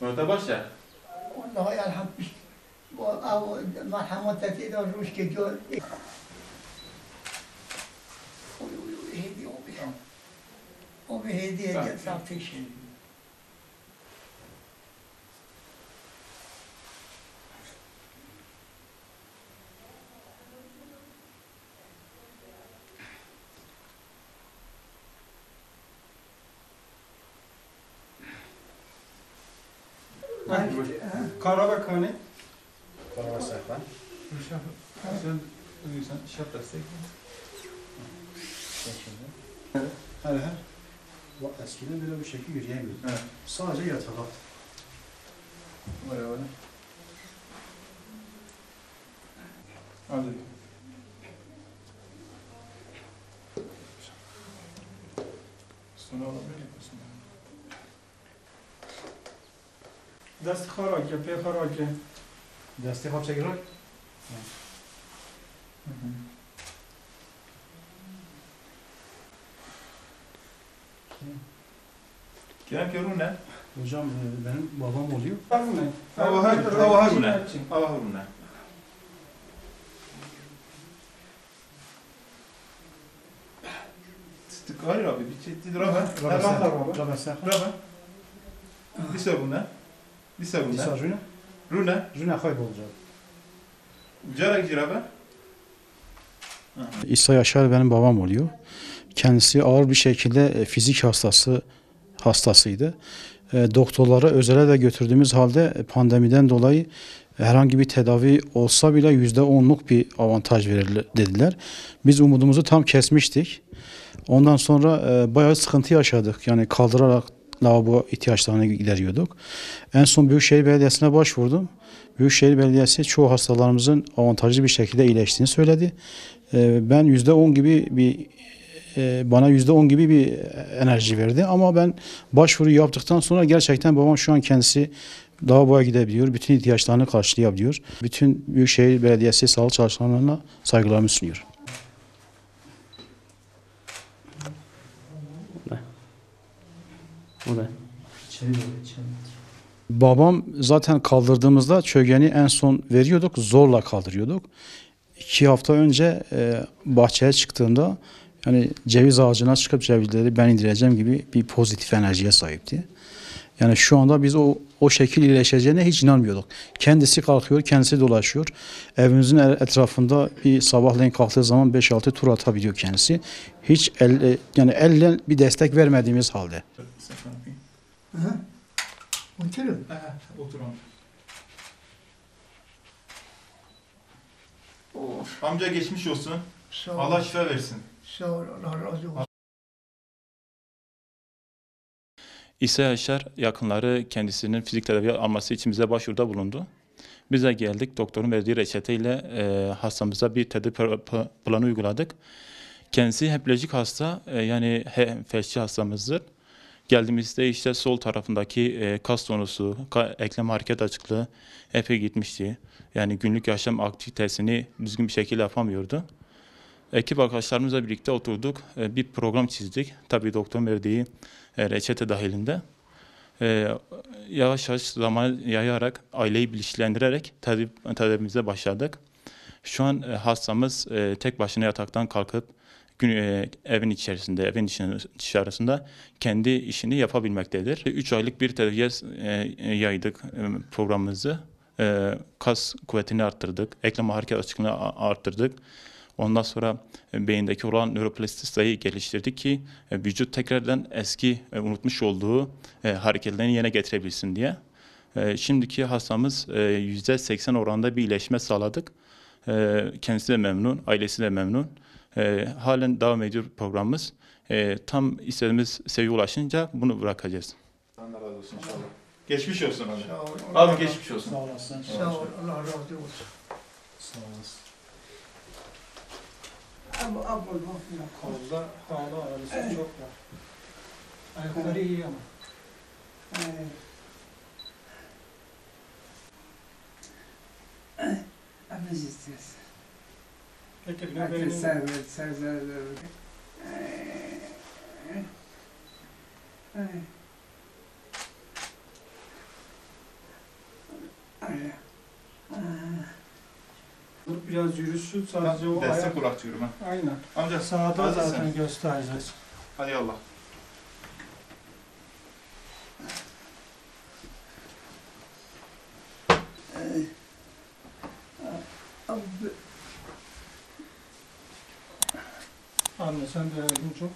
مرتب باشه. والله الحمد او مرحمات تفيد روش كجول هدي وبهدي صافيش Karabakane. Karabakane. Sen şart destek. Hele eskiden böyle bir şekil yürüyemiyorduk. Evet. Sadece yatalak. Öyle öyle. Hadi. Sonra olabilir misin? Dest xarage, pê xarage. Desteği hapse girer. Kerem Kerun ne? Hocam benim babam oluyor. Harune. Hava Harune. Hava Harune. Hayır abi, bir çeşitli rava. Rava sen. Rava. Bir sabunla. Bir sabunla. Disa Rune. Rune. Rune kaybolacak. Carak ciraba. İsa Yaşar benim babam oluyor. Kendisi ağır bir şekilde fizik hastasıydı. Doktorlara özele de götürdüğümüz halde pandemiden dolayı herhangi bir tedavi olsa bile %10'luk bir avantaj verir dediler. Biz umudumuzu tam kesmiştik. Ondan sonra bayağı sıkıntı yaşadık. Yani kaldırarak lavabo ihtiyaçlarını gideriyorduk. En son Büyükşehir Belediyesi'ne başvurdum. Büyükşehir Belediyesi çoğu hastalarımızın avantajlı bir şekilde iyileştiğini söyledi. Ben %10 gibi bana %10 gibi bir enerji verdi. Ama ben başvuru yaptıktan sonra gerçekten babam şu an kendisi lavaboya gidebiliyor. Bütün ihtiyaçlarını karşılayabiliyor. Bütün Büyükşehir Belediyesi sağlık çalışanlarına saygılarımı sunuyorum. O ne? Babam zaten kaldırdığımızda çögeni en son veriyorduk, zorla kaldırıyorduk. 2 hafta önce bahçeye çıktığımda yani ceviz ağacına çıkıp cevizleri ben indireceğim gibi bir pozitif enerjiye sahipti. Yani şu anda biz o şekil iyileşeceğine hiç inanmıyorduk. Kendisi kalkıyor, kendisi dolaşıyor. Evimizin etrafında bir sabahleyin kalktığı zaman 5-6 tur atabiliyor kendisi. Hiç yani elle bir destek vermediğimiz halde. Oturun. Oturalım. Amca geçmiş olsun. Sağ ol. Allah şifa versin. Sağ ol. Allah razı olsun. İsa Yaşar yakınları kendisinin fizik tedavi alması için bize başvuruda bulundu. Biz de geldik, doktorun verdiği reçeteyle hastamıza bir tedavi planı uyguladık. Kendisi hemipleji hasta, yani felçli hastamızdır. Geldiğimizde işte sol tarafındaki kas tonusu, eklem hareket açıklığı epey gitmişti. Yani günlük yaşam aktivitesini düzgün bir şekilde yapamıyordu. Ekip arkadaşlarımızla birlikte oturduk, bir program çizdik. Tabii doktorun verdiği reçete dahilinde. Yavaş yavaş zaman yayarak, aileyi bilinçlendirerek tedavimize başladık. Şu an hastamız tek başına yataktan kalkıp evin içerisinde, evin dışarısında kendi işini yapabilmektedir. 3 aylık bir tedaviye yaydık programımızı. Kas kuvvetini arttırdık, eklem hareket açıklığını arttırdık. Ondan sonra beyindeki olan nöroplastisiteyi geliştirdik ki vücut tekrardan eski unutmuş olduğu hareketlerini yerine getirebilsin diye. Şimdiki hastamız %80 oranında bir iyileşme sağladık. Kendisi de memnun, ailesi de memnun. Halen devam ediyor programımız. Tam istediğimiz seviyeye ulaşınca bunu bırakacağız. Allah razı olsun inşallah. Geçmiş olsun abi. Sağ ol. Abi geçmiş olsun. Sağ olasın. Sağ ol. Allah razı olsun. Sağ olasın. Abla bakma. Kolda hala ağrısı çok var. Ayakları iyi ama. Abla istiyorsun. Getir Hadi göbeğini. sen. Biraz yürüsün sadece o Destek ayak. bırakıyorum ha. Aynen. Amca Sağda hazırsın. zaten göstereceğiz. Hadi yallah. Anne sen de yardımcı ol.